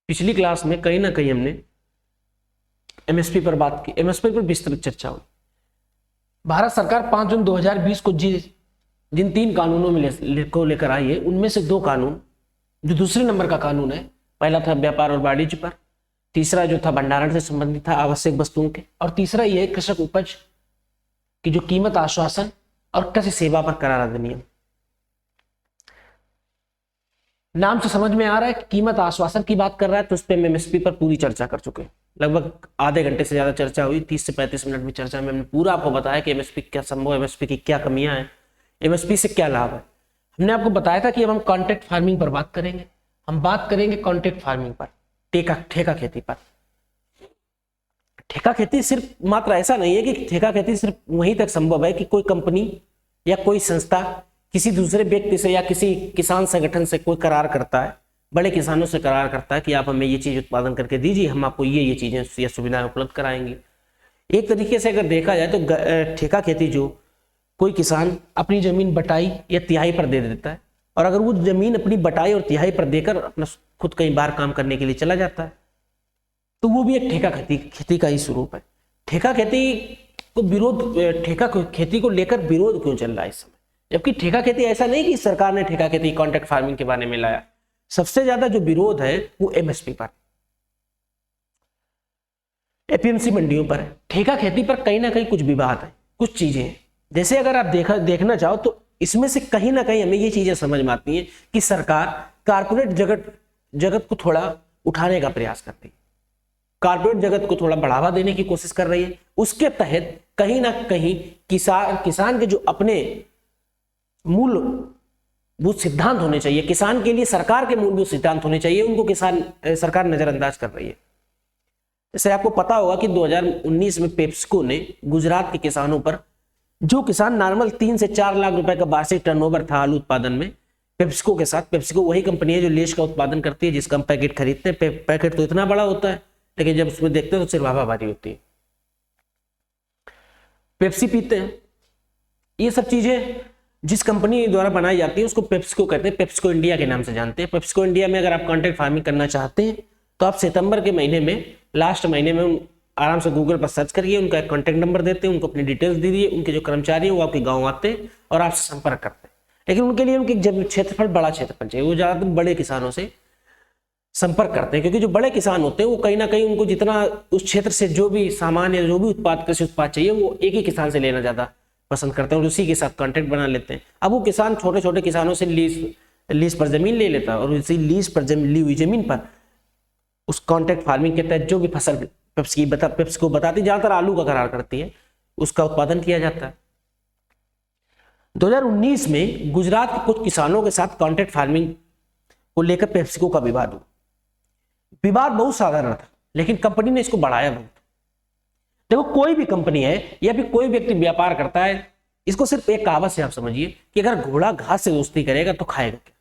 पिछली क्लास में कहीं ना कहीं हमने एमएसपी पर बात की, एमएसपी पर विस्तृत चर्चा हुई। भारत सरकार 5 जून 2020 को जिन 3 कानूनों में को लेकर आई है, उनमें से 2 कानून जो दूसरे नंबर का कानून है, पहला था व्यापार और वाणिज्य पर, तीसरा जो था भंडारण से संबंधित था आवश्यक वस्तुओं के, और तीसरा यह कृषक उपज की जो कीमत आश्वासन और कृषि सेवा पर करार अधिनियम। नाम से समझ में आ रहा है कि कीमत आश्वासन की बात कर रहा है, तो उस पर हम एमएसपी पर पूरी चर्चा कर चुके हैं। लगभग आधे घंटे से ज्यादा चर्चा हुई, 30 से 35 मिनट में चर्चा में हमने पूरा आपको बताया कि एमएसपी क्या संभव है, एमएसपी की क्या कमियां हैं, एमएसपी से क्या लाभ है। हमने आपको बताया था कि अब हम कॉन्ट्रैक्ट फार्मिंग पर बात करेंगे। हम बात करेंगे कॉन्ट्रैक्ट फार्मिंग पर, ठेका खेती पर। ठेका खेती सिर्फ मात्र ऐसा नहीं है कि ठेका खेती सिर्फ वहीं तक संभव है कि कोई कंपनी या कोई संस्था किसी दूसरे व्यक्ति से या किसी किसान संगठन से कोई करार करता है, बड़े किसानों से करार करता है कि आप हमें ये चीज उत्पादन करके दीजिए, हम आपको ये चीजें या सुविधाएं उपलब्ध कराएंगे। एक तरीके से अगर देखा जाए तो ठेका खेती जो कोई किसान अपनी जमीन बटाई या तिहाई पर दे देता है, और अगर वो जमीन अपनी बटाई और तिहाई पर देकर अपना खुद कहीं बाहर काम करने के लिए चला जाता है, तो वो भी एक ठेका खेती का ही स्वरूप है। ठेका खेती को खेती को लेकर विरोध क्यों चल रहा है इस समय, जबकि ठेका खेती ऐसा नहीं कि सरकार ने ठेका खेती कॉन्ट्रैक्ट फार्मिंग के बारे में लाया। सबसे ज्यादा जो विरोध है वो एमएसपी पर, एपीएमसी मंडियों पर है। ठेका खेती पर कहीं ना कहीं कुछ विवाद है, कुछ चीजें हैं। जैसे अगर आप देखना चाहो तो इसमें से कहीं ना कहीं हमें ये चीजें समझ में आती हैं कि सरकार कारपोरेट जगत को थोड़ा उठाने का प्रयास करती है, कारपोरेट जगत को थोड़ा बढ़ावा देने की कोशिश कर रही है। उसके तहत कहीं ना कहीं किसान के जो अपने मूलभूत सिद्धांत होने चाहिए, किसान के लिए सरकार के मूलभूत सिद्धांत होने चाहिए, उनको सरकार नजरअंदाज कर रही है। जैसे आपको पता होगा कि 2019 में पेप्सिको ने गुजरात के किसानों पर, जो किसान नॉर्मल 3 से 4 लाख रुपए का वार्षिक टर्नओवर था आलू उत्पादन में, पेप्सिको के साथ, पेप्सिको वही कंपनी है जो लेश का उत्पादन करती है, जिसका हम पैकेट खरीदते हैं। पैकेट तो इतना बड़ा होता है, लेकिन जब उसमें देखते हैं तो सिर्फ हवा भारी होती है। पेप्सी पीते हैं। ये सब चीजें जिस कंपनी द्वारा बनाई जाती है उसको पेप्सिको कहते हैं, पेप्सिको इंडिया के नाम से जानते हैं। पेप्सिको इंडिया में अगर आप कॉन्ट्रैक्ट फार्मिंग करना चाहते हैं तो आप सितंबर के महीने में, लास्ट महीने में आराम से गूगल पर सर्च करिए, उनका एक कॉन्टैक्ट नंबर देते हैं, उनको अपनी डिटेल्स दीजिए, उनके जो कर्मचारी हैं वो आपके गाँव आते हैं और आपसे संपर्क करते हैं। लेकिन उनके लिए उनके जब क्षेत्रफल, बड़ा क्षेत्रफल चाहिए, वो ज्यादातर बड़े किसानों से संपर्क करते हैं, क्योंकि जो बड़े किसान होते हैं वो कहीं ना कहीं उनको जितना उस क्षेत्र से जो भी सामान या जो भी उत्पाद, कृषि उत्पाद चाहिए, वो एक ही किसान से लेना ज्यादा पसंद करते हैं और उसी के साथ कॉन्ट्रैक्ट बना लेते हैं। अब वो किसान छोटे छोटे किसानों से लीज पर जमीन ले लेता है और उसी लीज पर ली हुई जमीन पर उस कॉन्ट्रैक्ट फार्मिंग के तहत जो भी फसल पेप्सिको बताती, ज्यादातर आलू का करार करती है, उसका उत्पादन किया जाता है। 2019 में गुजरात के कुछ किसानों के साथ कॉन्ट्रैक्ट फार्मिंग को लेकर पेप्सिको का विवाद हुआ। विवाद बहुत साधारण था, लेकिन कंपनी ने इसको बढ़ाया बहुत। देखो, कोई भी कंपनी है या फिर कोई व्यक्ति व्यापार करता है, इसको सिर्फ एक कहावत से आप समझिए कि अगर घोड़ा घास से दोस्ती करेगा तो खाएगा क्या।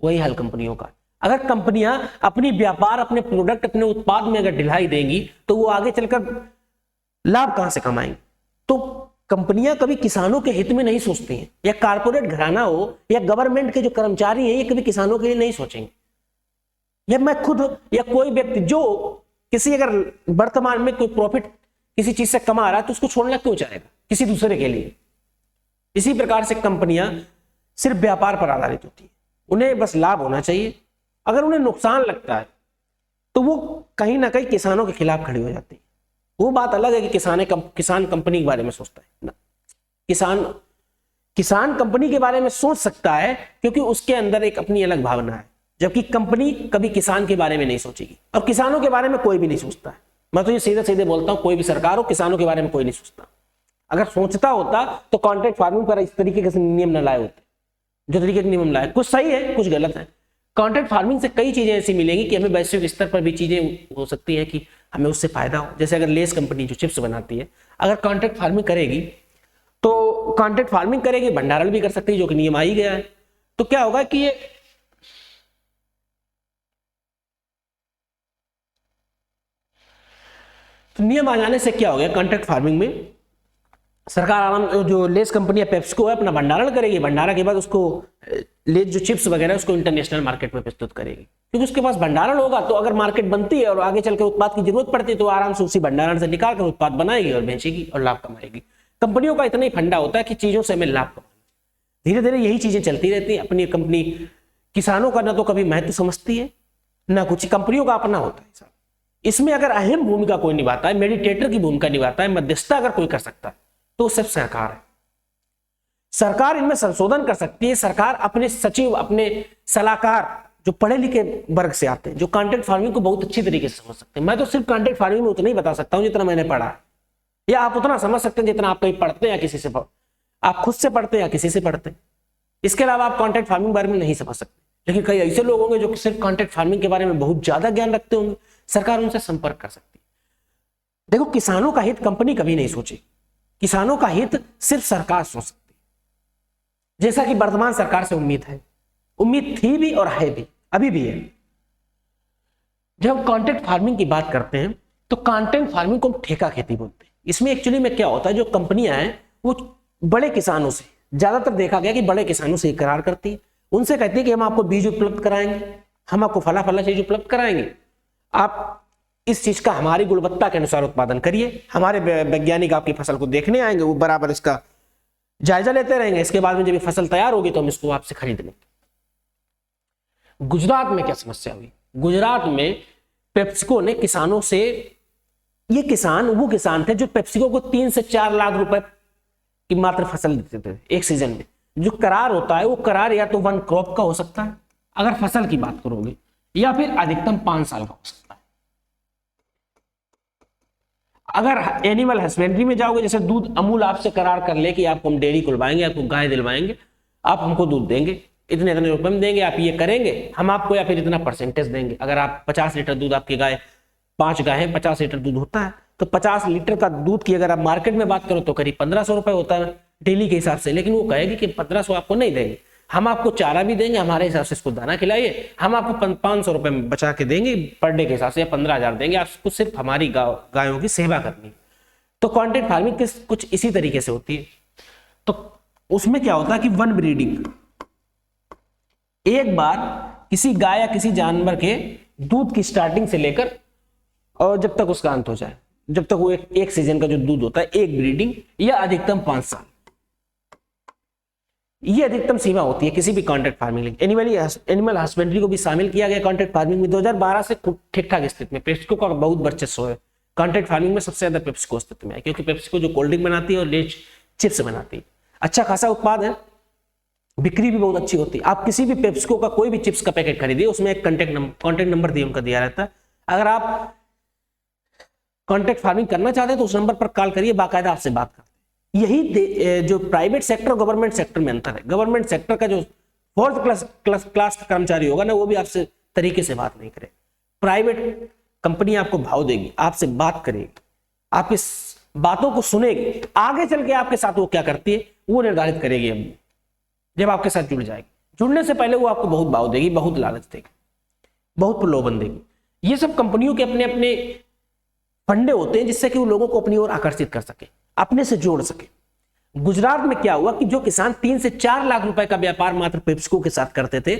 वही हाल कंपनियों का। अगर कंपनियां अपनी व्यापार, अपने प्रोडक्ट, अपने उत्पाद में अगर ढिलाई देंगी तो वो आगे चलकर लाभ कहां से कमाएंगे। तो कंपनियां कभी किसानों के हित में नहीं सोचती हैं, या कारपोरेट घराना हो या गवर्नमेंट के जो कर्मचारी हैं, ये कभी किसानों के लिए नहीं सोचेंगे। या मैं खुद या कोई व्यक्ति जो किसी अगर वर्तमान में कोई प्रॉफिट किसी चीज से कमा रहा है तो उसको छोड़ना क्यों चाहेगा किसी दूसरे के लिए। इसी प्रकार से कंपनियां सिर्फ व्यापार पर आधारित होती है, उन्हें बस लाभ होना चाहिए। अगर उन्हें नुकसान लगता है तो वो कहीं ना कहीं किसानों के खिलाफ खड़ी हो जाती है। वो बात अलग है कि किसान कंपनी के बारे में सोचता है ना, किसान कंपनी के बारे में सोच सकता है क्योंकि उसके अंदर एक अपनी अलग भावना है, जबकि कंपनी कभी किसान के बारे में नहीं सोचेगी, और किसानों के बारे में कोई भी नहीं सोचता है। मैं तो ये सीधे सीधे बोलता हूं, कोई भी सरकार हो, किसानों के बारे में कोई नहीं सोचता। अगर सोचता होता तो कॉन्ट्रैक्ट फार्मिंग पर इस तरीके के नियम न लाए होते जो तरीके के नियम लाए। कुछ सही है, कुछ गलत है। कॉन्ट्रैक्ट फार्मिंग से कई चीजें ऐसी मिलेंगी कि हमें वैश्विक स्तर पर भी चीजें हो सकती है कि हमें उससे फायदा हो। जैसे अगर लेस कंपनी जो चिप्स बनाती है, अगर कॉन्ट्रैक्ट फार्मिंग करेगी तो कॉन्ट्रैक्ट फार्मिंग करेगी, भंडारण भी कर सकती है, जो कि नियम आ ही गया है। तो क्या होगा कि ये तो नियम आ जाने से क्या हो गया, कॉन्ट्रैक्ट फार्मिंग में सरकार आराम जो लेस कंपनी है पेप्सिको है अपना भंडारण करेगी, भंडारण के बाद उसको लेस जो चिप्स वगैरह है उसको इंटरनेशनल मार्केट में प्रस्तुत करेगी, क्योंकि उसके पास भंडारण होगा। तो अगर मार्केट बनती है और आगे चलकर उत्पाद की जरूरत पड़ती है तो आराम से उसी भंडारण से निकाल कर उत्पाद बनाएगी और बेचेगी और लाभ कमाएगी। कंपनियों का इतना ही फंडा होता है कि चीजों से हमें लाभ कमाना। धीरे धीरे यही चीजें चलती रहती है। अपनी कंपनी किसानों का ना तो कभी महत्व समझती है ना कुछ, कंपनियों का अपना होता है। इसमें अगर अहम भूमिका कोई निभाता है, मेडिटेटर की भूमिका निभाता है, मध्यस्थता अगर कोई कर सकता है तो सिर्फ सरकार है। सरकार इनमें संशोधन कर सकती है। सरकार अपने सचिव, अपने सलाहकार जो पढ़े लिखे वर्ग से आते हैं, जो कॉन्ट्रैक्ट फार्मिंग को बहुत अच्छी तरीके से समझ सकते हैं। मैं तो सिर्फ कॉन्ट्रैक्ट फार्मिंग में उतना ही बता सकता हूं जितना मैंने पढ़ा है, या आप उतना समझ सकते हैं जितना आप कहीं पढ़ते हैं या किसी से आप खुद से पढ़ते हैं या किसी से पढ़ते हैं। इसके अलावा आप कॉन्ट्रैक्ट फार्मिंग के बारे में नहीं समझ सकते। लेकिन कई ऐसे लोग होंगे जो सिर्फ कॉन्ट्रैक्ट फार्मिंग के बारे में बहुत ज्यादा ज्ञान रखते होंगे, सरकार उनसे संपर्क कर सकती है। देखो, किसानों का हित कंपनी कभी नहीं सोचे, किसानों का हित सिर्फ सरकार सोच सकती है, जैसा कि वर्तमान सरकार से उम्मीद है, उम्मीद थी भी और है भी, अभी भी है। जब हम कॉन्ट्रैक्ट फार्मिंग की बात करते हैं तो कॉन्ट्रैक्ट फार्मिंग को हम ठेका खेती बोलते हैं। इसमें एक्चुअली में क्या होता है, जो कंपनियां हैं वो बड़े किसानों से, ज्यादातर देखा गया कि बड़े किसानों से करार करती है, उनसे कहती है कि हम आपको बीज उपलब्ध कराएंगे, हम आपको फला फला चीज उपलब्ध कराएंगे, आप इस चीज का हमारी गुणवत्ता के अनुसार उत्पादन करिए, हमारे वैज्ञानिक आपकी फसल को देखने आएंगे, वो बराबर इसका जायजा लेते रहेंगे, इसके बाद में जब ये फसल तैयार होगी तो हम इसको आपसे खरीद लेंगे। गुजरात में क्या समस्या हुई, गुजरात में पेप्सिको ने किसानों से, ये किसान वो किसान थे जो पेप्सिको को 3 से 4 लाख रुपए की मात्र फसल देते थे एक सीजन में। जो करार होता है वो करार या तो 1 क्रॉप का हो सकता है अगर फसल की बात करोगे, या फिर अधिकतम 5 साल का हो सकता है। अगर एनिमल हस्बेंड्री में जाओगे, जैसे दूध, अमूल आपसे करार कर ले कि आपको हम डेयरी खुलवाएंगे, आपको गाय दिलवाएंगे, आप हमको दूध देंगे, इतने इतने रुपए में देंगे, आप ये करेंगे, हम आपको या फिर इतना परसेंटेज देंगे। अगर आप 50 लीटर दूध, आपकी गाय 5 गाय 50 लीटर दूध होता है, तो 50 लीटर का दूध की अगर आप मार्केट में बात करो तो करीब 1500 रुपए होता है डेली के हिसाब से। लेकिन वो कहेगी कि 1500 आपको नहीं देंगे, हम आपको चारा भी देंगे, हमारे हिसाब से इसको दाना खिलाइए, हम आपको 500 रुपए बचा के देंगे पर डे के हिसाब से, या 15,000 देंगे, आपको सिर्फ हमारी गायों की सेवा करनी है। तो कॉन्ट्रैक्ट फार्मिंग कुछ इसी तरीके से होती है। तो उसमें क्या होता है कि वन ब्रीडिंग, एक बार किसी गाय या किसी जानवर के दूध की स्टार्टिंग से लेकर और जब तक उसका अंत हो जाए, जब तक वो एक सीजन का जो दूध होता है, एक ब्रीडिंग, या अधिकतम 5 साल, ये अधिकतम सीमा होती है किसी भी कॉन्ट्रैक्ट फार्मिंग। एनिमल हस्बेंड्री को भी शामिल किया गया कॉन्ट्रैक्ट फार्मिंग में 2012 से ठीक ठाक स्थिति में। पेप्सिको का बहुत वर्चस्व है कॉन्ट्रैक्ट फार्मिंग में, सबसे ज्यादा पेप्सिको स्थिति में है, क्योंकि पेप्सिको जो कोल्ड ड्रिंक बनाती है और लेज चिप्स बनाती है, अच्छा खासा उत्पाद है, बिक्री भी बहुत अच्छी होती है। आप किसी भी पेप्सिको का कोई भी चिप्स का पैकेट खरीदिए, उसमें एक कॉन्टैक्ट नंबर उनका दिया रहता है। अगर आप कॉन्ट्रैक्ट फार्मिंग करना चाहते हैं तो उस नंबर पर कॉल करिए, बाकायदा आपसे बात करते हैं। यही जो प्राइवेट सेक्टर और गवर्नमेंट सेक्टर में अंतर है। गवर्नमेंट सेक्टर का जो 4th क्लास का कर्मचारी होगा ना, वो भी आपसे तरीके से बात नहीं करे। प्राइवेट कंपनी आपको भाव देगी, आपसे बात करेगी, आपकी बातों को सुनेगी, आगे चल के आपके साथ वो क्या करती है वो निर्धारित करेगी। अब जब आपके साथ जुड़ जाएगी, जुड़ने से पहले वो आपको बहुत भाव देगी, बहुत लालच देगी, बहुत प्रलोभन देगी। ये सब कंपनियों के अपने अपने फंडे होते हैं जिससे कि वो लोगों को अपनी ओर आकर्षित कर सके, अपने से जोड़ सके। गुजरात में क्या हुआ कि जो किसान 3 से 4 लाख रुपए का व्यापार मात्र पेप्सिको के साथ करते थे,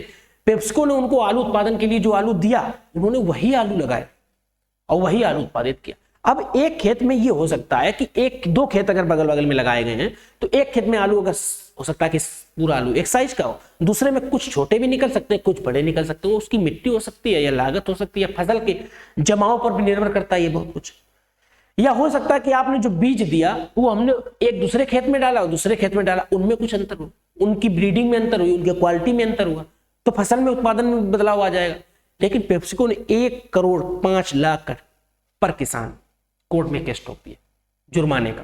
पेप्सिको ने उनको आलू उत्पादन के लिए जो आलू दिया, उन्होंने वही आलू लगाए और वही आलू उत्पादित किया। अब एक खेत में ये हो सकता है कि 1-2 खेत अगर बगल बगल में लगाए गए हैं तो एक खेत में आलू अगर हो सकता है कि पूरा आलू एक साइज का हो, दूसरे में कुछ छोटे भी निकल सकते हैं, कुछ बड़े निकल सकते हैं। उसकी मिट्टी हो सकती है, या लागत हो सकती है, फसल के जमाव पर भी निर्भर करता है ये बहुत कुछ। या हो सकता है कि आपने जो बीज दिया वो हमने एक दूसरे खेत में डाला और दूसरे खेत में डाला, उनमें कुछ अंतर हुआ, उनकी ब्रीडिंग में अंतर हुई, उनकी क्वालिटी में अंतर हुआ, तो फसल में उत्पादन में बदलाव आ जाएगा। लेकिन पेप्सिको ने 1,05,00,000 पर किसान कोर्ट में केस ठोक दिया जुर्माने का,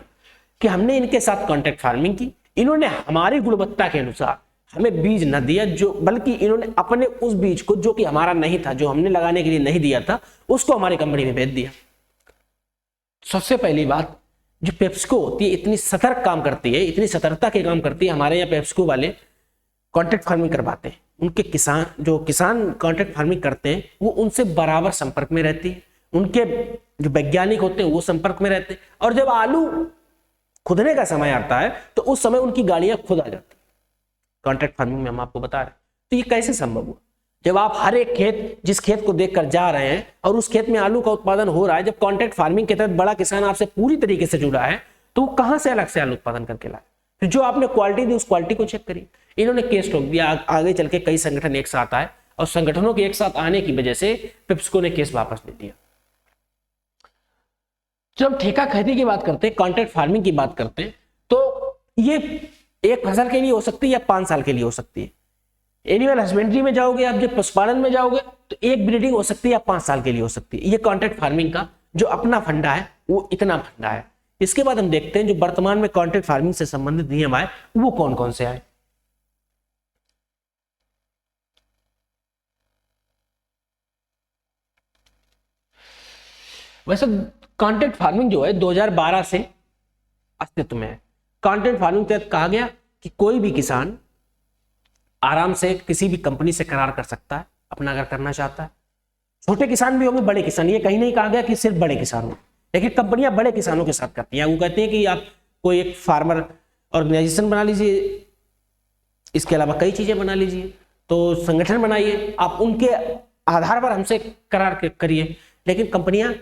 कि हमने इनके साथ कॉन्ट्रैक्ट फार्मिंग की, इन्होंने हमारी गुणवत्ता के अनुसार हमें बीज न दिया, जो बल्कि इन्होंने अपने उस बीज को जो कि हमारा नहीं था, जो हमने लगाने के लिए नहीं दिया था, उसको हमारी कंपनी में बेच दिया। सबसे पहली बात, जो पेप्सिको होती है इतनी सतर्क काम करती है, इतनी सतर्कता के काम करती है। हमारे यहाँ पेप्सिको वाले कॉन्ट्रैक्ट फार्मिंग करवाते हैं, उनके किसान कॉन्ट्रैक्ट फार्मिंग करते हैं वो उनसे बराबर संपर्क में रहती है, उनके जो वैज्ञानिक होते हैं वो संपर्क में रहते हैं। और जब आलू खुदने का समय आता है तो उस समय उनकी गाड़ियां खुद आ जाती। कॉन्ट्रैक्ट फार्मिंग में हम आपको बता रहे हैं। तो ये कैसे संभव हुआ? जब आप हर एक खेत, जिस खेत को देखकर जा रहे हैं और उस खेत में आलू का उत्पादन हो रहा है, जब कॉन्ट्रैक्ट फार्मिंग के तहत बड़ा किसान आपसे पूरी तरीके से जुड़ा है, तो वो कहां से अलग से आलू उत्पादन करके लाए? फिर जो आपने क्वालिटी दी उस क्वालिटी को चेक करिए। इन्होंने केस ठोक दिया, आगे चल के कई संगठन एक साथ आए और संगठनों के एक साथ आने की वजह से पेप्सिको ने केस वापस ले लिया। जब ठेका खेती की बात करते हैं, कॉन्ट्रैक्ट फार्मिंग की बात करते हैं, तो ये एक फसल के लिए हो सकती है या 5 साल के लिए हो सकती है। एनिमल हस्बेंड्री में जाओगे आप, जब पशुपालन में जाओगे तो एक ब्रीडिंग हो सकती है या 5 साल के लिए हो सकती है। ये कॉन्ट्रैक्ट फार्मिंग का जो अपना फंडा है वो इतना फंडा है। इसके बाद हम देखते हैं जो वर्तमान में कॉन्ट्रैक्ट फार्मिंग से संबंधित नियम आए वो कौन कौन से आए। वैसे कॉन्ट्रैक्ट फार्मिंग जो है 2012 से अस्तित्व में है। कॉन्ट्रैक्ट फार्मिंग के तहत कहा गया कि कोई भी किसान आराम से किसी भी कंपनी से करार कर सकता है अपना अगर करना चाहता है। छोटे किसान भी होंगे, बड़े किसान, ये कहीं नहीं कहा गया कि सिर्फ बड़े किसान हो, लेकिन कंपनियां बड़े किसानों के साथ करती हैं। वो कहते हैं कि आप कोई एक फार्मर ऑर्गेनाइजेशन बना लीजिए, इसके अलावा कई चीजें बना लीजिए, तो संगठन बनाइए, आप उनके आधार पर हमसे करार करिए। लेकिन कंपनियां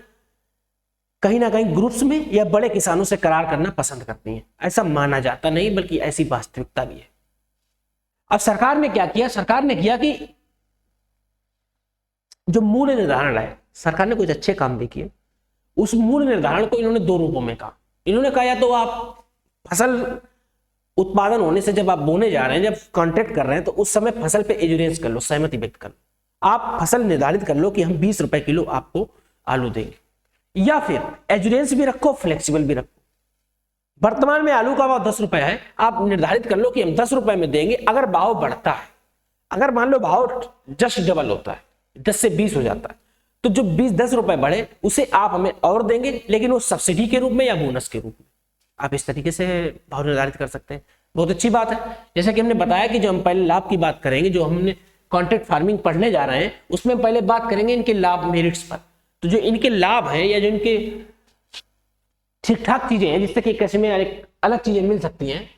कहीं ना कहीं ग्रुप्स में या बड़े किसानों से करार करना पसंद करती हैं। ऐसा माना जाता नहीं, बल्कि ऐसी वास्तविकता भी है। अब सरकार ने क्या किया? सरकार ने किया कि जो मूल्य निर्धारण है, सरकार ने कुछ अच्छे काम भी किए। उस मूल्य निर्धारण को इन्होंने 2 रूपों में कहा। इन्होंने कहा या तो आप फसल उत्पादन होने से जब आप बोने जा रहे हैं, जब कॉन्ट्रैक्ट कर रहे हैं, तो उस समय फसल पे एजुरेंस कर लो, सहमति व्यक्त कर लो। आप फसल निर्धारित कर लो कि हम 20 रुपए किलो आपको आलू देंगे, या फिर एजुरेंस भी रखो, फ्लेक्सिबल भी रखो। वर्तमान में आलू का भाव 10 रुपए है, आप निर्धारित कर लो कि हम 10 रुपए में देंगे। अगर भाव बढ़ता है, अगर मान लो भाव जस्ट डबल होता है, 10 से 20 हो जाता है, तो जो 10 रुपए बढ़े उसे आप हमें और देंगे, लेकिन वो सब्सिडी के रूप में या बोनस के रूप में। आप इस तरीके से भाव निर्धारित कर सकते हैं। बहुत अच्छी बात है। जैसे कि हमने बताया कि जो हम पहले लाभ की बात करेंगे, जो हमने कॉन्ट्रैक्ट फार्मिंग पढ़ने जा रहे हैं, उसमें पहले बात करेंगे इनके लाभ मेरिट्स पर। तो जो इनके लाभ हैं या जो इनके ठीक ठाक चीजें हैं जिससे कि कृषि में अलग चीजें मिल सकती हैं,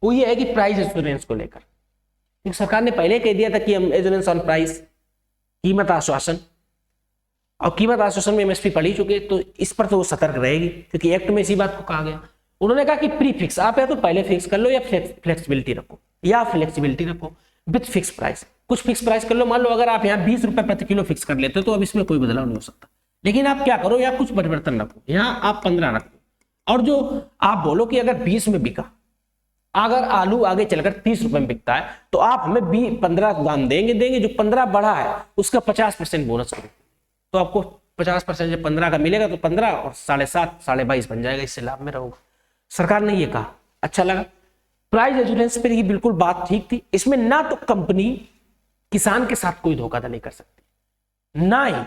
वो ये है कि प्राइस एश्योरेंस को लेकर। क्योंकि सरकार ने पहले कह दिया था कि हम एश्योरेंस ऑन प्राइस, कीमत आश्वासन, और कीमत आश्वासन में एमएसपी पढ़ ही चुके, तो इस पर तो वो सतर्क रहेगी, क्योंकि एक्ट में इसी बात को कहा गया। उन्होंने कहा कि प्री फिक्स, आप या तो पहले फिक्स कर लो या फ्लेक्सिबिलिटी रखो, या फ्लेक्सिबिलिटी रखो विथ फिक्स प्राइस। कुछ फिक्स प्राइस कर लो। मान लो अगर आप यहाँ 20 रुपए प्रति किलो फिक्स कर लेते हो तो अब इसमें कोई बदलाव नहीं हो सकता। लेकिन आप क्या करो, या कुछ परिवर्तन रखो, यहाँ आप 15 रखो, और जो आप बोलो कि अगर 20 में बिका, अगर आलू आगे चलकर 30 रुपए में बिकता है, तो आप हमें 15 दाम देंगे, जो 15 बढ़ा है उसका 50% बोनस करो। तो आपको 50% जब 15 का मिलेगा तो 15 और 7.5 22 बन जाएगा, इससे लाभ में रहोगे। सरकार ने ये कहा, अच्छा लगा। प्राइस एश्योरेंस पर ये बिल्कुल बात ठीक थी। इसमें ना तो कंपनी किसान के साथ कोई धोखाधड़ी कर सकती, ना ही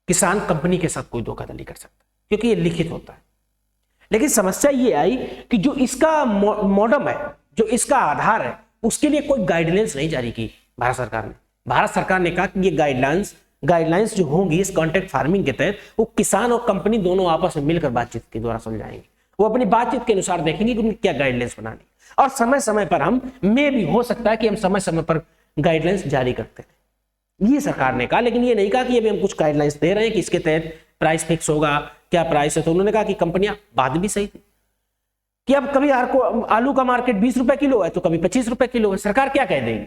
किसान कंपनी के साथ कोई धोखाधड़ी कर सकता, क्योंकि ये लिखित होता है। लेकिन समस्या ये आई कि जो इसका मॉडम है, जो इसका आधार है, उसके लिए कोई गाइडलाइंस नहीं जारी की भारत सरकार ने। भारत सरकार ने कहा कि ये गाइडलाइंस जो होंगी इस कॉन्ट्रैक्ट फार्मिंग के तहत, वो किसान और कंपनी दोनों आपस में मिलकर बातचीत के द्वारा सुलझाएंगे। वो अपनी बातचीत के अनुसार देखेंगे कि उन्हें क्या गाइडलाइंस बनानी, और समय समय पर हम में भी हो सकता है कि हम समय समय पर गाइडलाइंस जारी करते हैं। ये सरकार ने कहा, लेकिन ये नहीं कहा कि अभी हम कुछ गाइडलाइंस दे रहे हैं कि इसके तहत प्राइस फिक्स होगा, क्या प्राइस है। तो उन्होंने कहा कि कंपनियां, बात भी सही थी कि अब कभी आलू का मार्केट 20 रुपए किलो है तो कभी 25 रुपए किलो है। सरकार क्या कह देगी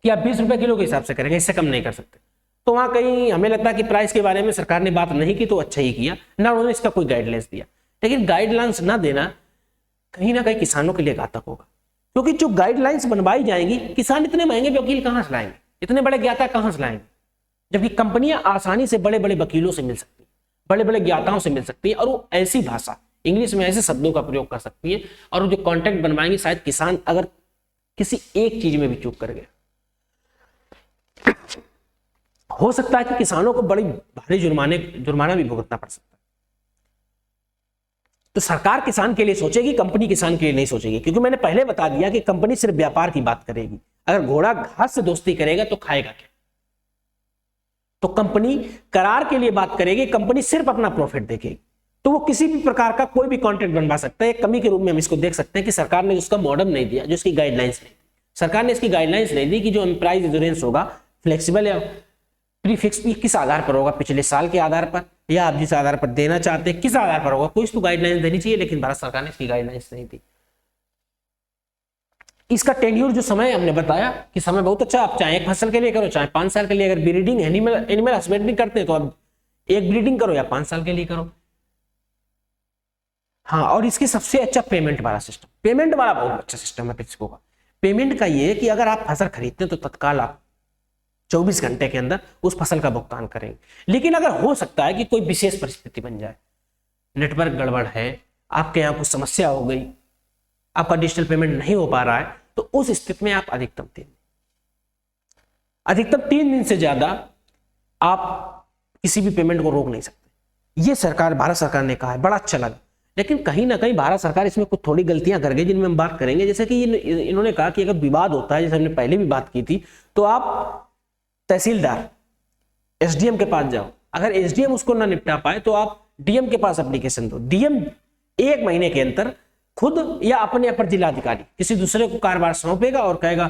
कि आप 20 रुपए किलो के हिसाब से करेंगे, इससे कम नहीं कर सकते। तो वहां कहीं हमें लगता है कि प्राइस के बारे में सरकार ने बात नहीं की, तो अच्छा ही किया, ना उन्होंने इसका कोई गाइडलाइंस दिया। लेकिन गाइडलाइंस ना देना कहीं ना कहीं किसानों के लिए घातक होगा, क्योंकि जो गाइडलाइंस बनवाई जाएंगी, किसान इतने महंगे वकील कहां से लाएंगे, इतने बड़े ज्ञाता कहां से लाएंगे, जबकि कंपनियां आसानी से बड़े बड़े वकीलों से मिल सकती है, बड़े बड़े ज्ञाताओं से मिल सकती है, और वो ऐसी भाषा, इंग्लिश में ऐसे शब्दों का प्रयोग कर सकती है, और जो कॉन्ट्रैक्ट बनवाएंगे, शायद किसान अगर किसी एक चीज में भी चूक कर गया, हो सकता है कि किसानों को बड़ी भारी जुर्माना भी भुगतना पड़ सकता है। तो सरकार किसान के लिए सोचेगी, कंपनी किसान के लिए नहीं सोचेगी, क्योंकि मैंने पहले बता दिया कि कंपनी सिर्फ व्यापार की बात करेगी। अगर घोड़ा घास से दोस्ती करेगा तो खाएगा क्या? तो कंपनी करार के लिए बात करेगी, कंपनी सिर्फ अपना प्रॉफिट देखेगी। तो वो किसी भी प्रकार का कोई भी कॉन्ट्रैक्ट बनवा सकता है। एक कमी के रूप में हम इसको देख सकते हैं कि सरकार ने उसका मॉडल नहीं दिया, जो इसकी गाइडलाइंस नहीं दी। सरकार ने इसकी गाइडलाइंस नहीं दी कि जो प्राइस इंश्योरेंस होगा फ्लेक्सिबल या प्रीफिक्स किस आधार पर होगा, पिछले साल के आधार पर या आप जिस आधार पर देना चाहते हैं किस आधार पर होगा, कोई तो गाइडलाइंस देनी चाहिए, लेकिन भारत सरकार ने इसकी गाइडलाइंस नहीं दी। इसका टेन्यूर जो समय हमने बताया कि समय बहुत अच्छा, आप चाहे एक फसल के लिए करो चाहे 5 साल के लिए, अगर ब्रीडिंग एनिमल हस्बेंड्री करते हैं तो आप एक ब्रीडिंग करो या 5 साल के लिए करो। हाँ, और इसकी सबसे अच्छा पेमेंट वाला सिस्टम, पेमेंट वाला बहुत अच्छा सिस्टम है पेप्सिको का। पेमेंट का ये है कि अगर आप फसल खरीदते हैं तो तत्काल आप 24 घंटे के अंदर उस फसल का भुगतान करेंगे। लेकिन अगर हो सकता है कि कोई विशेष परिस्थिति बन जाए, नेटवर्क गड़बड़ है, आपके यहाँ कुछ समस्या हो गई, आपका डिजिटल पेमेंट नहीं हो पा रहा है, तो उस स्थिति में आप अधिकतम 3 दिन से ज्यादा आप किसी भी पेमेंट को रोक नहीं सकते। ये सरकार, भारत सरकार ने कहा है, बड़ा अच्छा लगा। लेकिन कहीं ना कहीं भारत सरकार इसमें कुछ थोड़ी गलतियां कर गई, जिनमें हम बात करेंगे। जैसे कि इन्होंने कहा कि अगर विवाद होता है, जैसे हमने पहले भी बात की थी, तो आप तहसीलदार एसडीएम के पास जाओ। अगर एसडीएम उसको ना निपटा पाए तो आप डीएम के पास एप्लीकेशन दो। डीएम 1 महीने के अंदर खुद या अपने अपर जिलाधिकारी किसी दूसरे को कार्यभार सौंपेगा और कहेगा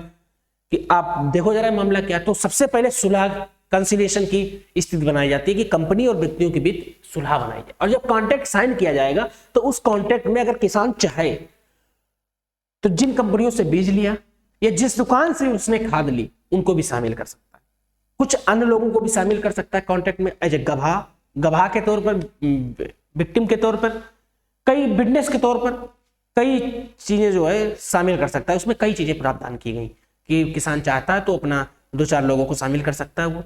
कि आप देखो जरा मामला क्या। तो सबसे पहले सुलह कंसिलिएशन की स्थिति बनाई जाती है कि कंपनी और व्यक्तियों के बीच सुलह बनाई जाए, और जब कॉन्ट्रैक्ट साइन किया जाएगा तो उस कॉन्ट्रैक्ट में अगर किसान चाहे तो जिन कंपनियों से बीज लिया या जिस दुकान से उसने खाद ली उनको भी शामिल कर सकता है, कुछ अन्य लोगों को भी शामिल कर सकता है कॉन्ट्रैक्ट में एज ए गवाह के तौर पर, विक्टिम के तौर पर, कई विटनेस के तौर पर, कई चीजें जो है शामिल कर सकता है। उसमें कई चीजें प्रावधान की गई कि किसान चाहता है तो अपना 2-4 लोगों को शामिल कर सकता है वो।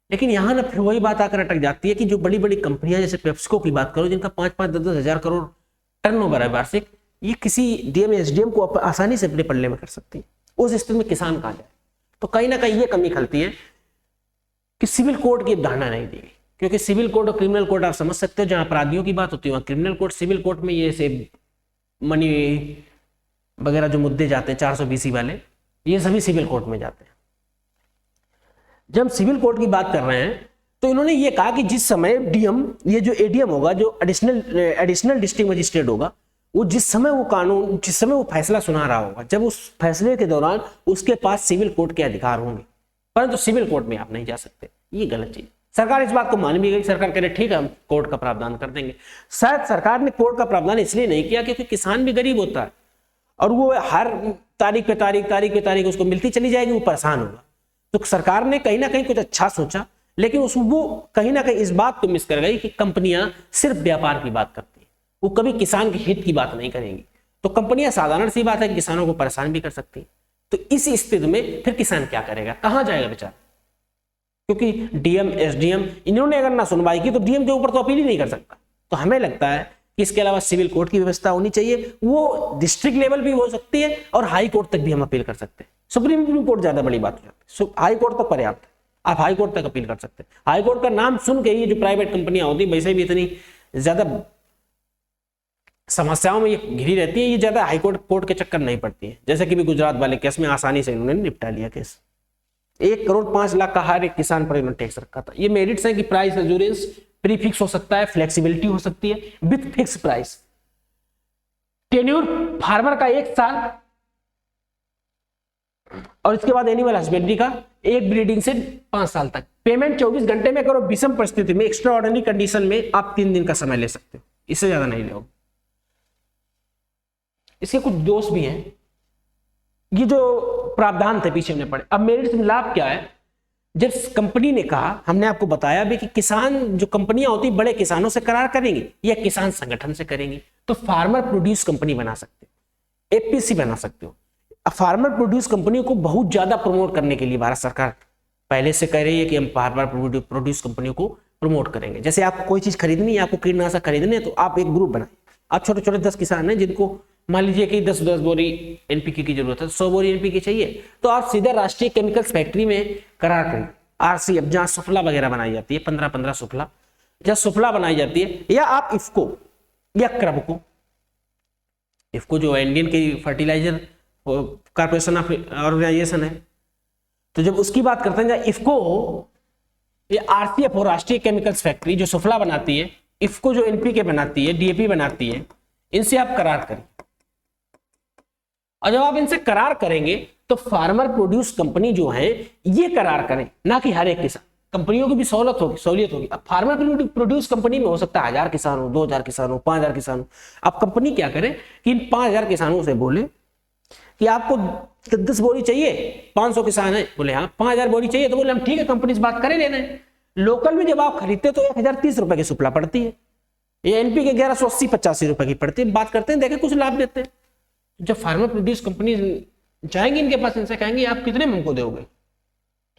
लेकिन यहाँ ना फिर वही बात आकर अटक जाती है कि जो बड़ी बड़ी कंपनियां, जैसे पेप्सिको की बात करो, जिनका 5-5, 10-10 हजार करोड़ टर्नओवर है वार्षिक, ये किसी डीएम एसडीएम को आसानी से अपने पल्ले में कर सकती है। उस स्थिति में किसान कहाँ जाए? तो कहीं ना कहीं ये कमी खलती है कि सिविल कोड की अवधारणा नहीं दी गई, क्योंकि सिविल कोड और क्रिमिनल कोड आप समझ सकते हो, जहां अपराधियों की बात होती है वहां क्रिमिनल कोड, सिविल कोड में ये से मनी वगैरह जो मुद्दे जाते हैं 420 वाले, ये सभी सिविल कोर्ट में जाते हैं। जब हम सिविल कोर्ट की बात कर रहे हैं तो इन्होंने ये कहा कि जिस समय डीएम, ये जो एडीएम होगा, जो एडिशनल डिस्ट्रिक्ट मजिस्ट्रेट होगा, वो जिस समय वो फैसला सुना रहा होगा, जब उस फैसले के दौरान उसके पास सिविल कोर्ट के अधिकार होंगे, परंतु सिविल कोर्ट में आप नहीं जा सकते। ये गलत चीज। सरकार इस बात को मान भी गई। सरकार कह रही ठीक है, हम कोर्ट का प्रावधान कर देंगे। शायद सरकार ने कोर्ट का प्रावधान इसलिए नहीं किया क्योंकि किसान भी गरीब होता है और वो हर तारीख पे तारीख उसको मिलती चली जाएगी, वो परेशान होगा। तो सरकार ने कहीं ना कहीं कुछ अच्छा सोचा, लेकिन वो कहीं ना कहीं इस बात को मिस कर गई कि कंपनियां सिर्फ व्यापार की बात करती है, वो कभी किसान के हित की बात नहीं करेंगी। तो कंपनियां, साधारण सी बात है कि किसानों को परेशान भी कर सकती है। तो इस स्थिति में फिर किसान क्या करेगा, कहां जाएगा बेचारा? क्योंकि डीएम एसडीएम इन्होंने अगर ना सुनवाई की तो डीएम के ऊपर तो अपील ही नहीं कर सकता। तो हमें लगता है कि इसके अलावा सिविल कोर्ट की व्यवस्था होनी चाहिए। वो डिस्ट्रिक्ट लेवल भी हो सकती है और हाई कोर्ट तक भी हम अपील कर सकते हैं। सुप्रीम कोर्ट ज्यादा बड़ी बात हो जाती है, हाई कोर्ट तक पर्याप्त है, आप हाई कोर्ट तक अपील कर सकते हैं। हाई कोर्ट का नाम सुन के ही जो प्राइवेट कंपनियां होती है वैसे भी इतनी ज्यादा समस्याओं में ये घिरी रहती है, ये ज्यादा हाई कोर्ट के चक्कर नहीं पड़ती है। जैसे कि भी गुजरात वाले केस में आसानी से इन्होंने निपटा लिया केस। 1 करोड़ 5 लाख का हर एक किसान पर इन्होंने टैक्स रखा था। ये मेरिट्स है कि प्राइस एश्योरेंस प्रीफिक्स हो सकता है, फ्लेक्सिबिलिटी हो सकती है with fix price, tenure farmer का 1 साल, और इसके बाद एनिमल हस्बेंड्री का 1 ब्रीडिंग से 5 साल तक। पेमेंट 24 घंटे में करो। विषम परिस्थिति में, एक्स्ट्रा ऑर्डिनरी कंडीशन में आप 3 दिन का समय ले सकते हो, इससे ज्यादा नहीं लो। इसके कुछ दोष भी हैं, ये जो प्रावधान थे पीछे हमने पढ़े। अब मेरिट्स में लाभ क्या है? जब कंपनी ने कहा, हमने आपको बताया भी कि किसान, जो कंपनियां होती बड़े किसानों से करार करेंगी या किसान संगठन से करेंगी, तो फार्मर प्रोड्यूस कंपनी बना सकते हो, एपीसी बना सकते हो। फार्मर प्रोड्यूस कंपनियों को बहुत ज्यादा प्रमोट करने के लिए भारत सरकार पहले से कह रही है कि हम फार्मर प्रोड्यूस कंपनियों को प्रमोट करेंगे। जैसे आपको कोई चीज खरीदनी है, आपको कीटनाशक खरीदने है, तो आप एक ग्रुप बनाए। आप छोटे छोटे 10 किसान हैं जिनको मान लीजिए कि 10 बोरी एनपीके की जरूरत है, 100 बोरी एनपीके चाहिए, तो आप सीधा राष्ट्रीय केमिकल्स फैक्ट्री में करार करें, आरसीएफ, जहां सुफला वगैरह बनाई जाती है, 15-15 सुफला, जहां सुफला बनाई जाती है, या आप इफको या क्रबको, इफको जो इंडियन की फर्टिलाइजर कॉर्पोरेशन ऑफ ऑर्गेनाइजेशन है, तो जब उसकी बात करते हैं, जहां इफको हो या आरसीएफ हो, राष्ट्रीय केमिकल्स फैक्ट्री, जो सुफला बनाती है, इफको जो एनपीके बनाती है, डीएपी बनाती है, इनसे आप करार करें। और जब आप इनसे करार करेंगे तो फार्मर प्रोड्यूस कंपनी जो है ये करार करें, ना कि हर एक किसान। कंपनियों की भी सहूलियत होगी। अब फार्मर प्रोड्यूस कंपनी में हो सकता है 1000 किसान हो, 2000 किसान हो, 5000 किसान हो। अब कंपनी क्या करे कि इन 5000 किसानों से बोले कि आपको 10 बोरी चाहिए, 500 किसान है, बोले हाँ 5000 बोरी चाहिए, तो बोले हम ठीक है, कंपनी से बात करे लेना है। लोकल में जब आप खरीदते तो 1030 रुपए की सुपला पड़ती है, ये एनपी के 1180-85 रुपए की पड़ती है। बात करते हैं, देखें कुछ लाभ देते हैं। जब फार्मर प्रोड्यूस कंपनी जाएंगे इनके पास, इनसे कहेंगे आप कितने में हमको दोगे,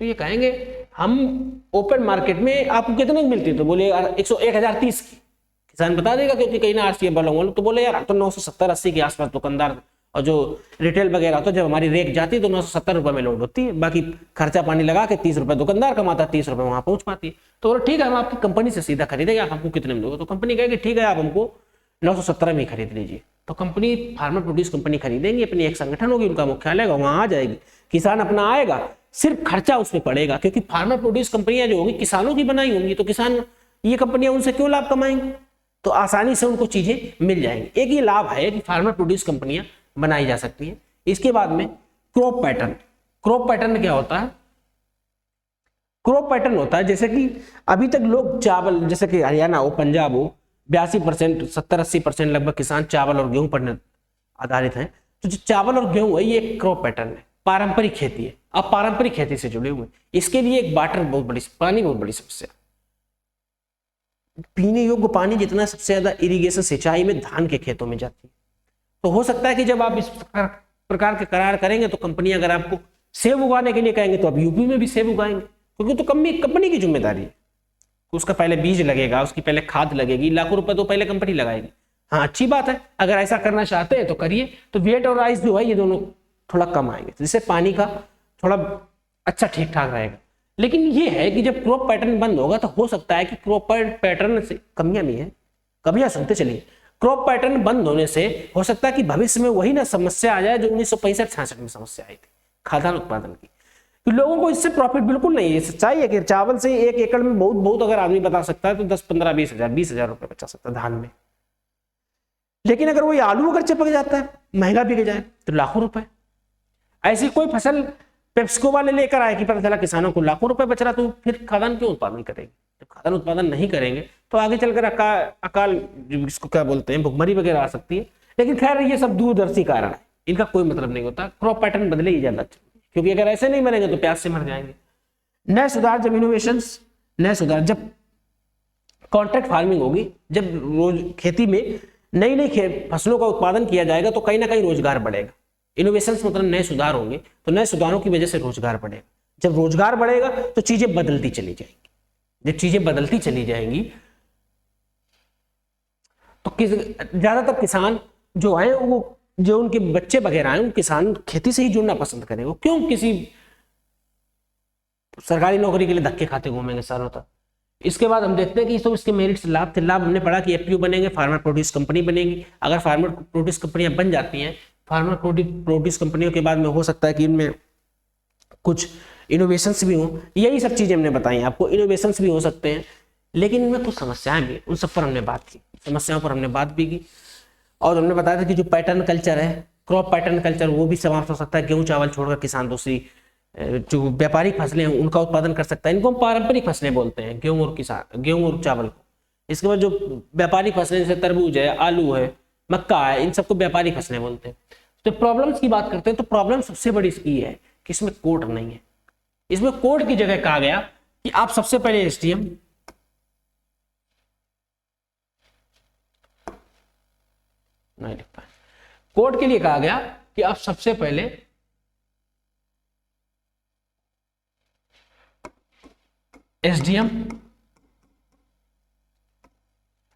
तो ये कहेंगे हम ओपन मार्केट में आपको कितने की मिलती है, तो बोले यार 1030 की। किसान बता देगा क्योंकि कहीं ना आरसीए वालों, तो बोले यार तो 970-80 के आसपास दुकानदार। और जो रिटेल वगैरह तो जब हमारी रेक जाती है तो 970 रुपए में लोड होती है, बाकी खर्चा पानी लगा के 30 रुपए दुकानदार कमाता है, 30 रुपए वहां पहुंच पाती है। तो बोले ठीक है, हम आपकी कंपनी से सीधा खरीदेंगे, आप हमको कितने में दोगे, तो कंपनी कहेगी ठीक है आप हमको 970 में खरीद लीजिए। तो कंपनी फार्मर प्रोड्यूस कंपनी खरीदेंगे, अपनी एक संगठन होगी, उनका मुख्यालय वहां आ जाएगी, किसान अपना आएगा, सिर्फ खर्चा उसमें पड़ेगा, क्योंकि फार्मर प्रोड्यूस कंपनियां जो होंगी किसानों की बनाई होंगी, तो किसान ये कंपनियां उनसे क्यों लाभ कमाएंगे, तो आसानी से उनको चीजें मिल जाएंगी। एक ये लाभ है कि फार्मर प्रोड्यूस कंपनियां बनाई जा सकती है। इसके बाद में क्रॉप पैटर्न। क्रॉप पैटर्न क्या होता है? क्रॉप पैटर्न होता है जैसे कि अभी तक लोग चावल, जैसे कि हरियाणा हो, पंजाब हो, 82%, 70-80% लगभग किसान चावल और गेहूं पर आधारित हैं। तो जो चावल और गेहूं है ये एक क्रॉप पैटर्न है, पारंपरिक खेती है। अब पारंपरिक खेती से जुड़े हुए, इसके लिए एक पानी बहुत बड़ी समस्या। पीने योग्य पानी जितना सबसे ज्यादा इरिगेशन सिंचाई में धान के खेतों में जाती है। तो हो सकता है कि जब आप इस प्रकार के करार करेंगे तो कंपनी अगर आपको सेब उगाने के लिए कहेंगे तो अब यूपी में भी सेब उगाएंगे, क्योंकि तो कंपनी की जिम्मेदारी है। उसका पहले बीज लगेगा, उसकी पहले खाद लगेगी, लाखों रुपए तो पहले कंपनी लगाएगी। हाँ अच्छी बात है, अगर ऐसा करना चाहते हैं तो करिए। तो वेट और राइस जो है ये दोनों थोड़ा कम आएंगे, जिससे पानी का थोड़ा अच्छा ठीक ठाक रहेगा। लेकिन ये है कि जब क्रॉप पैटर्न बंद होगा तो हो सकता है कि क्रॉप पैटर्न से कमियां भी है, कमियां सुनते चलिए। क्रॉप पैटर्न बंद होने से हो सकता है कि भविष्य में वही ना समस्या आ जाए जो 1965-66 में समस्या आई थी, खाद्यान्न उत्पादन की। तो लोगों को इससे प्रॉफिट बिल्कुल नहीं है। सच्चाई है कि चावल से 1 एकड़ में बहुत अगर आदमी बता सकता है तो 10-15-20 हज़ार रुपए बचा सकता है धान में। लेकिन अगर वही आलू अगर चिपक जाता है, महंगा बिक जाए, तो लाखों रुपए। ऐसी कोई फसल पेप्सिको वाले लेकर आए कि पता चला किसानों को लाखों रुपए बच रहा, तो फिर खाद्यान्न क्यों उत्पादन करेंगे? जब खाद्यान्न उत्पादन नहीं करेंगे तो आगे चलकर अकाल इसको क्या बोलते हैं, भुखमरी वगैरह आ सकती है। लेकिन खैर ये सब दूरदर्शी कारण है, इनका कोई मतलब नहीं होता। क्रॉप पैटर्न बदले ही ज्यादा, क्योंकि अगर ऐसे नहीं मरेंगे तो प्यास से मर जाएंगे। नए सुधार, जब इनोवेशंस, नए सुधार, जब कॉन्ट्रैक्ट फार्मिंग होगी, जब रोज खेती में नई फसलों का उत्पादन किया जाएगा तो कहीं ना कहीं रोजगार बढ़ेगा। इनोवेशंस मतलब नए सुधार होंगे, तो नए सुधारों की वजह से रोजगार बढ़ेगा। जब रोजगार बढ़ेगा तो चीजें बदलती चली जाएंगी। जब चीजें बदलती चली जाएंगी तो ज्यादातर किसान जो है, वो जो उनके बच्चे वगैरह हैं, किसान खेती से ही जुड़ना पसंद करेंगे। वो क्यों किसी सरकारी नौकरी के लिए धक्के खाते घूमेंगे सालों तक। इसके बाद हम देखते हैं कि तो इसके मेरिट्स, लाभ थे। लाभ हमने पढ़ा कि एफपीओ बनेंगे, फार्मर प्रोड्यूस कंपनी बनेगी। अगर फार्मर प्रोड्यूस कंपनियां बन जाती हैं, फार्मर प्रोड्यूस कंपनियों के बाद में हो सकता है कि इनमें कुछ इनोवेशंस भी हो। यही सब चीजें हमने बताई आपको, इनोवेशंस भी हो सकते हैं। लेकिन इनमें कुछ समस्याएं भी, उन सब पर हमने बात की, समस्याओं पर हमने बात भी की। और हमने बताया था कि जो पैटर्न कल्चर है, क्रॉप पैटर्न कल्चर, वो भी समाप्त हो सकता है। गेहूं चावल छोड़कर किसान दूसरी जो व्यापारिक फसलें हैं उनका उत्पादन कर सकता है। इनको हम पारंपरिक फसलें बोलते हैं, गेहूं और चावल को। इसके बाद जो व्यापारिक फसलें जैसे तरबूज है, आलू है, मक्का है, इन सबको व्यापारिक फसलें बोलते हैं। तो प्रॉब्लम्स की बात करते हैं, तो प्रॉब्लम सबसे बड़ी इसकी है कि इसमें कोड नहीं है। इसमें कोड की जगह कहा गया कि आप सबसे पहले एसटीएम, नहीं लिख पाए, कोड के लिए कहा गया कि आप सबसे पहले एसडीएम,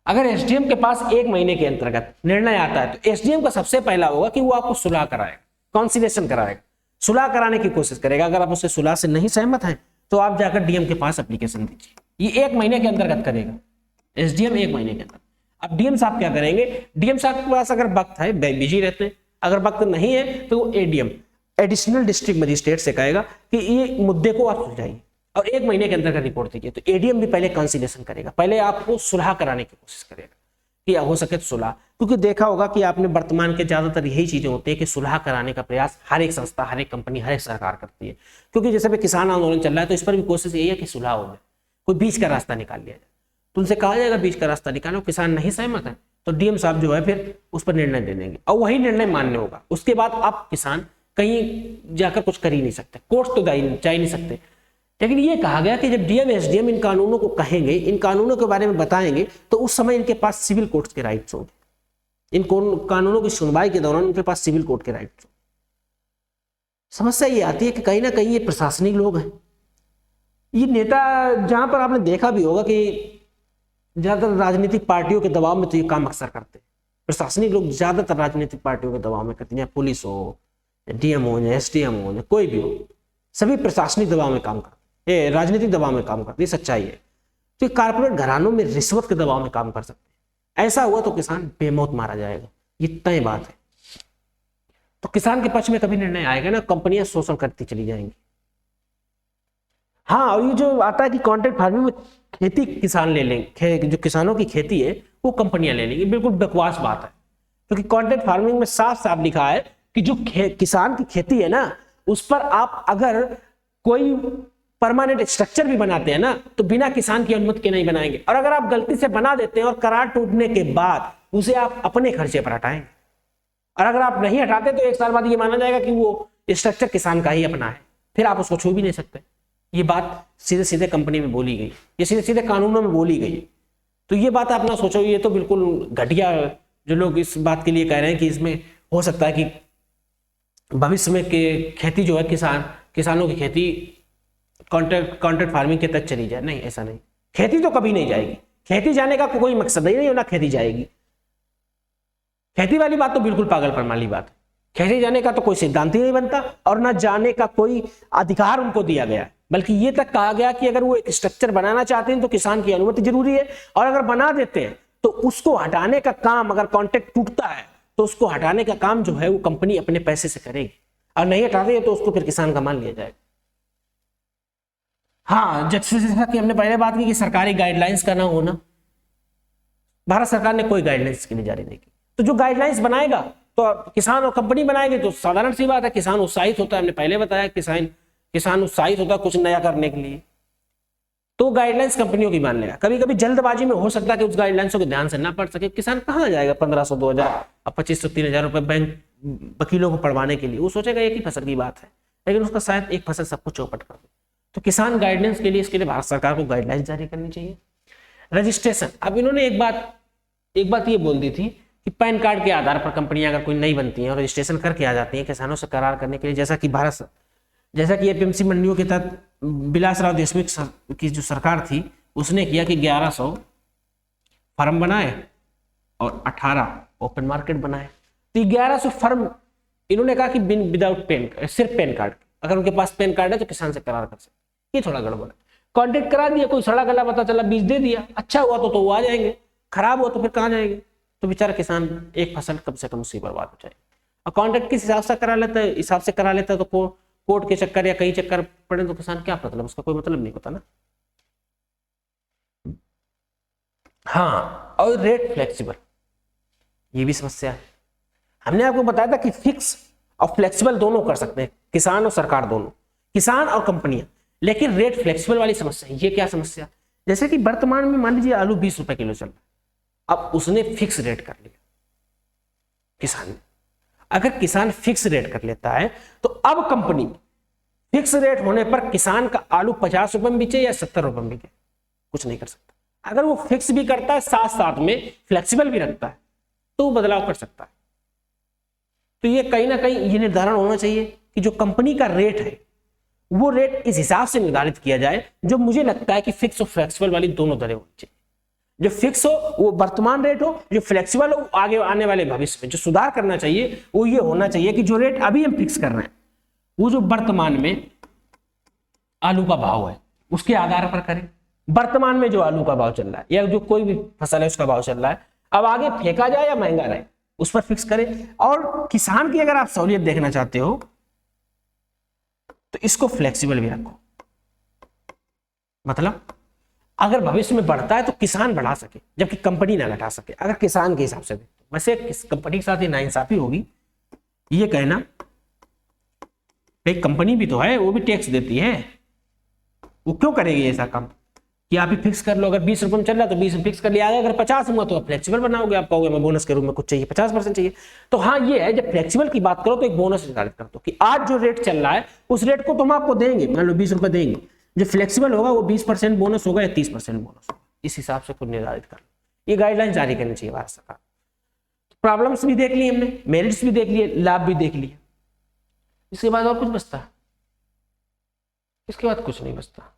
अगर एसडीएम के पास 1 महीने के अंतर्गत निर्णय आता है तो एसडीएम का सबसे पहला होगा कि वो आपको सुलह कराएगा, कॉन्सिलेशन कराएगा, सुलह कराने की कोशिश करेगा। अगर आप उससे सुलह से नहीं सहमत हैं तो आप जाकर डीएम के पास एप्लीकेशन दीजिए। ये 1 महीने के अंतर्गत करेगा एसडीएम, 1 महीने के अंदर। अब डीएम साहब क्या करेंगे? डीएम साहब के पास अगर वक्त है, बिजी रहते हैं, अगर वक्त नहीं है तो वो एडीएम, एडिशनल डिस्ट्रिक्ट मजिस्ट्रेट से कहेगा कि ये मुद्दे को आप सुलझाइए। और 1 महीने के अंदर अगर रिपोर्ट दीजिए तो एडीएम भी पहले कंसिलेशन करेगा, पहले आपको सुलह कराने की कोशिश करेगा कि हो सके तो सुलह, क्योंकि देखा होगा कि आपने वर्तमान के ज्यादातर यही चीजें होती है कि सुलह कराने का प्रयास हर एक संस्था, हर एक कंपनी, हर एक सरकार करती है। क्योंकि जैसे भी किसान आंदोलन चल रहा है तो इस पर भी कोशिश यही है कि सुलह हो जाए, कोई बीच का रास्ता निकाल लिया जाए। तो उनसे कहा जाएगा बीच का रास्ता निकालो, किसान नहीं सहमत है तो डीएम साहब जो है फिर उस पर निर्णय ले लेंगे और वही निर्णय मान्य होगा। उसके बाद आप किसान कहीं जाकर कुछ कर ही नहीं सकते, कोर्ट तो जा ही नहीं सकते। लेकिन ये कहा गया कि जब डीएम एसडीएम इन कानूनों को कहेंगे, इन कानूनों के बारे में बताएंगे, तो उस समय इनके पास सिविल कोर्ट्स के राइट्स होंगे। इन कानूनों की सुनवाई के दौरान उनके पास सिविल कोर्ट के राइट्स होंगे। समस्या ये आती है कि कहीं ना कहीं ये प्रशासनिक लोग हैं, ये नेता, जहां पर आपने देखा भी होगा कि ज्यादातर राजनीतिक पार्टियों के दबाव में तो ये काम अक्सर करते हैं। प्रशासनिक लोग ज्यादातर राजनीतिक पार्टियों के दबाव में करते हैं, पुलिस हो, डीएम हो, एसडीएम हो, कोई भी हो, सभी प्रशासनिक दबाव में काम करते, राजनीतिक दबाव में काम करते, ये सच्चाई है। तो ये कारपोरेट घरानों में रिश्वत के दबाव में काम कर सकते हैं। ऐसा हुआ तो किसान बेमौत मारा जाएगा, ये तय बात है। तो किसान के पक्ष में कभी निर्णय आएगा ना, कंपनियां शोषण करती चली जाएंगी। हाँ, और ये जो आता है कि कॉन्ट्रैक्ट फार्मिंग में खेती किसान ले लेंगे, जो किसानों की खेती है वो कंपनियां ले लेंगी, बिल्कुल बकवास बात है। क्योंकि कॉन्ट्रैक्ट फार्मिंग में साफ साफ लिखा है कि जो किसान की खेती है ना, उस पर आप अगर कोई परमानेंट स्ट्रक्चर भी बनाते हैं ना, तो बिना किसान की अनुमति के नहीं बनाएंगे। और अगर आप गलती से बना देते हैं और करार टूटने के बाद उसे आप अपने खर्चे पर हटाएंगे, और अगर आप नहीं हटाते तो 1 साल बाद ये माना जाएगा कि वो स्ट्रक्चर किसान का ही अपना है, फिर आप उसको छू भी नहीं सकते। ये बात सीधे सीधे कंपनी में बोली गई, ये सीधे सीधे कानूनों में बोली गई। तो ये बात आप ना सोचो, ये तो बिल्कुल घटिया, जो लोग इस बात के लिए कह रहे हैं कि इसमें हो सकता है कि भविष्य में खेती जो है किसानों की खेती कॉन्ट्रैक्ट फार्मिंग के तक चली जाए। नहीं, ऐसा नहीं, खेती तो कभी नहीं जाएगी। खेती जाने का कोई मकसद ही नहीं, ना खेती जाएगी। खेती वाली बात तो बिल्कुल पागलपन वाली बात है। खेती जाने का तो कोई सिद्धांत ही नहीं बनता, और ना जाने का कोई अधिकार उनको दिया गया। बल्कि ये तक कहा गया कि अगर वो एक स्ट्रक्चर बनाना चाहते हैं तो किसान की अनुमति जरूरी है, और अगर बना देते हैं तो उसको हटाने का काम, अगर कॉन्ट्रैक्ट टूटता है तो उसको हटाने का काम जो है वो कंपनी अपने पैसे से करेगी, और नहीं हटाते है तो उसको फिर किसान का मान लिया जाएगा। हाँ, जैसा कि हमने पहले बात की कि सरकारी गाइडलाइंस का ना होना, भारत सरकार ने कोई गाइडलाइंस के लिए जारी नहीं की। तो जो गाइडलाइंस बनाएगा तो किसान और कंपनी बनाएंगे, तो साधारण सी बात है, किसान उत्साहित होता है। हमने पहले बताया किसान उत्साहित होता है कुछ नया करने के लिए, तो गाइडलाइंस कंपनियों की मान लेगा। कभी कभी जल्दबाजी में हो सकता है कि उस गाइडलाइंसों को ध्यान से ना पढ़ सके, किसान कहाँ जाएगा 1500, 2000 और 2500, 3000 रुपए बैंक वकीलों को पढ़वाने के लिए। वो सोचेगा एक ही फसल की बात है, लेकिन उसका शायद एक फसल सबको चौपट कर दे। तो किसान गाइडेंस के लिए, इसके लिए भारत सरकार को गाइडलाइंस जारी करनी चाहिए। रजिस्ट्रेशन, अब इन्होंने एक बात ये बोल दी थी कि पैन कार्ड के आधार पर कंपनियां अगर कोई नई बनती हैं और रजिस्ट्रेशन करके आ जाती हैं किसानों से करार करने के लिए, जैसा कि एपीएमसी मंडियों के तहत विलासराव देशमुख की जो सरकार थी उसने किया कि 1100 फर्म बनाए और 18 ओपन मार्केट बनाए। तो 1100 फर्म इन्होंने कहा कि विदाउट पेन, सिर्फ पेन कार्ड, अगर उनके पास पेन कार्ड है तो किसान से करार कर सकते। ये थोड़ा गड़बड़ है। कॉन्ट्रैक्ट करा दिया, कोई सड़ा गला पता चला, बीज दे दिया, अच्छा हुआ तो वो आ जाएंगे, खराब हुआ तो फिर कहाँ जाएंगे। तो बेचारा किसान एक फसल कम से कम उसी बर्बाद हो जाएगी। और कॉन्ट्रैक्ट किस हिसाब से करा लेता है, तो कोर्ट के चक्कर या कई चक्कर पड़े तो किसान क्या मतलब, उसका कोई मतलब नहीं होता ना। हाँ, और रेट फ्लेक्सिबल, ये भी समस्या है। हमने आपको बताया था कि फिक्स और फ्लेक्सिबल दोनों कर सकते हैं, किसान और सरकार दोनों, किसान और कंपनियां। लेकिन रेट फ्लेक्सिबल वाली समस्या, ये क्या समस्या, जैसे कि वर्तमान में मान लीजिए आलू 20 रुपए किलो चल रहा है, अब उसने फिक्स रेट कर लिया किसान ने। अगर किसान फिक्स रेट कर लेता है तो अब कंपनी फिक्स रेट होने पर किसान का आलू 50 रुपए में बिके या 70 रुपए में बिके, कुछ नहीं कर सकता। अगर वो फिक्स भी करता है साथ साथ में फ्लेक्सिबल भी रखता है तो वो बदलाव कर सकता है। तो ये कहीं ना कहीं ये निर्धारण होना चाहिए कि जो कंपनी का रेट है वो रेट इस हिसाब से निर्धारित किया जाए, जो मुझे लगता है कि फिक्स और फ्लेक्सिबल वाली दोनों दरें होनी चाहिए। जो फिक्स हो वो वर्तमान रेट हो, जो फ्लेक्सिबल हो आगे आने वाले भविष्य में। जो सुधार करना चाहिए वो ये होना चाहिए कि जो रेट अभी हम फिक्स कर रहे हैं वो जो वर्तमान में आलू का भाव है उसके आधार पर करें। वर्तमान में जो आलू का भाव चल रहा है या जो कोई भी फसल है उसका भाव चल रहा है, अब आगे फेंका जाए या महंगा रहे उस पर फिक्स करें। और किसान की अगर आप सहूलियत देखना चाहते हो तो इसको फ्लेक्सिबल भी रखो। मतलब अगर भविष्य में बढ़ता है तो किसान बढ़ा सके जबकि कंपनी ना घटा सके, अगर किसान के हिसाब से देखें। वैसे किस कंपनी के साथ ये नाइंसाफी होगी ये कहना, एक कंपनी भी तो है, वो भी टैक्स देती है, वो क्यों करेगी ऐसा काम कि आप ही फिक्स कर लो, अगर 20 रुपये में चल रहा है तो 20 फिक्स कर लिया, अगर 50 हुआ तो आप फ्लेक्सिबल बनाओगे, आप कहोगे मैं बोनस के रूप में कुछ चाहिए 50% चाहिए। तो हाँ ये है, जब फ्लेक्सिबल की बात करो तो एक बोनस निर्धारित कर दो कि आज जो रेट चल रहा है उस रेट को तो हम आपको देंगे, मान लो 20 रुपये देंगे, जो फ्लेक्सिबल होगा वो 20% बोनस होगा या 30% बोनस होगा, इस हिसाब से कुछ निर्धारित कर लो। ये गाइडलाइन जारी करनी चाहिए भारत सरकार। प्रॉब्लम्स भी देख ली हमने, मेरिट्स भी देख लिए, लाभ भी देख लिए, इसके बाद और कुछ बचता है? इसके बाद कुछ नहीं बचता,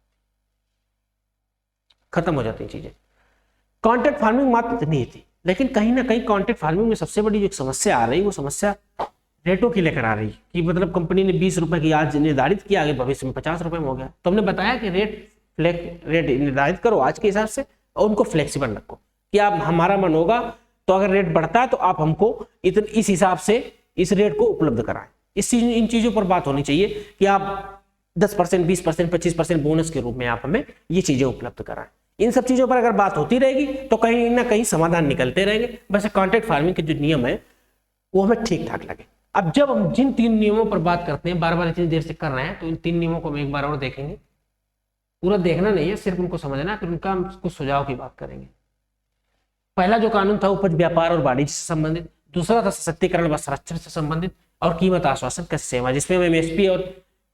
खत्म हो जाती चीजें। कॉन्ट्रैक्ट फार्मिंग मात्र इतनी ही थी, लेकिन कहीं ना कहीं कॉन्ट्रैक्ट फार्मिंग में सबसे बड़ी जो समस्या आ रही, वो समस्या रेटों की लेकर आ रही कि मतलब कंपनी ने 20 रुपए की आज निर्धारित किया, आगे भविष्य में 50 रुपए में हो गया। तो हमने बताया कि रेट निर्धारित करो आज के हिसाब से और उनको फ्लेक्सिबल रखो कि आप हमारा मन होगा तो अगर रेट बढ़ता है तो आप हमको इस हिसाब से इस रेट को उपलब्ध कराएं। इन चीजों पर बात होनी चाहिए कि आप 10%, 20%, 25% बोनस के रूप में आप हमें ये चीजें उपलब्ध कराएं। इन सब चीजों पर अगर बात होती रहेगी तो कहीं ना कहीं समाधान निकलते रहेंगे। वैसे कॉन्ट्रैक्ट फार्मिंग के जो नियम है वो हमें ठीक ठाक लगे। अब जब हम जिन 3 नियमों पर बात करते हैं, बार बार इतनी देर से कर रहे हैं, तो इन 3 नियमों को हम एक बार और देखेंगे। पूरा देखना नहीं है, सिर्फ उनको समझना, फिर उनका हम कुछ सुझाव की बात करेंगे। पहला जो कानून था उपज, व्यापार और वाणिज्य से संबंधित, दूसरा था सशक्तिकरण व संरक्षण से संबंधित, और कीमत आश्वासन कृषि सेवा, जिसमें हम एमएसपी और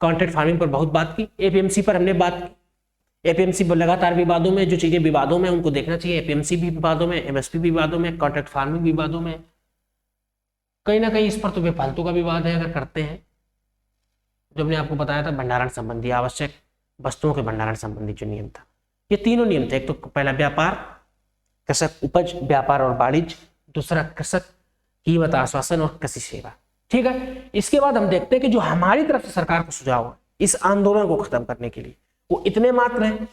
कॉन्ट्रैक्ट फार्मिंग पर बहुत बात की। एपीएमसी पर हमने बात की। एपीएमसी लगातार विवादों में, जो चीजें विवादों में उनको देखना चाहिए। एपीएमसी भी विवादों में, एमएसपी भी विवादों में, कॉन्ट्रैक्ट फार्मिंग भी विवादों में, कहीं ना कहीं इस पर तो बेफालतू का विवाद है अगर करते हैं। जो हमने आपको बताया था भंडारण संबंधी, आवश्यक वस्तुओं के भंडारण संबंधी जो नियम था, ये तीनों नियम थे। एक तो पहला व्यापार, कृषक उपज, व्यापार और वाणिज्य, दूसरा कृषक कीमत आश्वासन और कृषि सेवा। ठीक है, इसके बाद हम देखते हैं कि जो हमारी तरफ से सरकार को सुझाव है इस आंदोलन को खत्म करने के लिए, वो इतने मात्र हैं।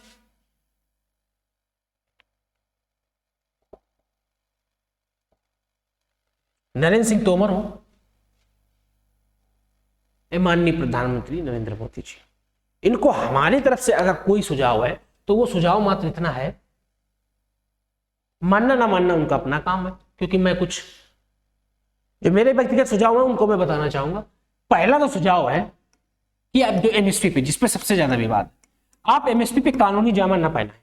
नरेंद्र सिंह तोमर हो, माननीय प्रधानमंत्री नरेंद्र मोदी जी, इनको हमारी तरफ से अगर कोई सुझाव है तो वो सुझाव मात्र इतना है, मानना ना मानना उनका अपना काम है, क्योंकि मैं कुछ जो मेरे व्यक्तिगत सुझाव है उनको मैं बताना चाहूंगा। पहला तो सुझाव है कि आप जो एमएसपी पे, जिसपे सबसे ज्यादा विवाद, आप एमएसपी पे कानूनी जामा ना पहनाएं,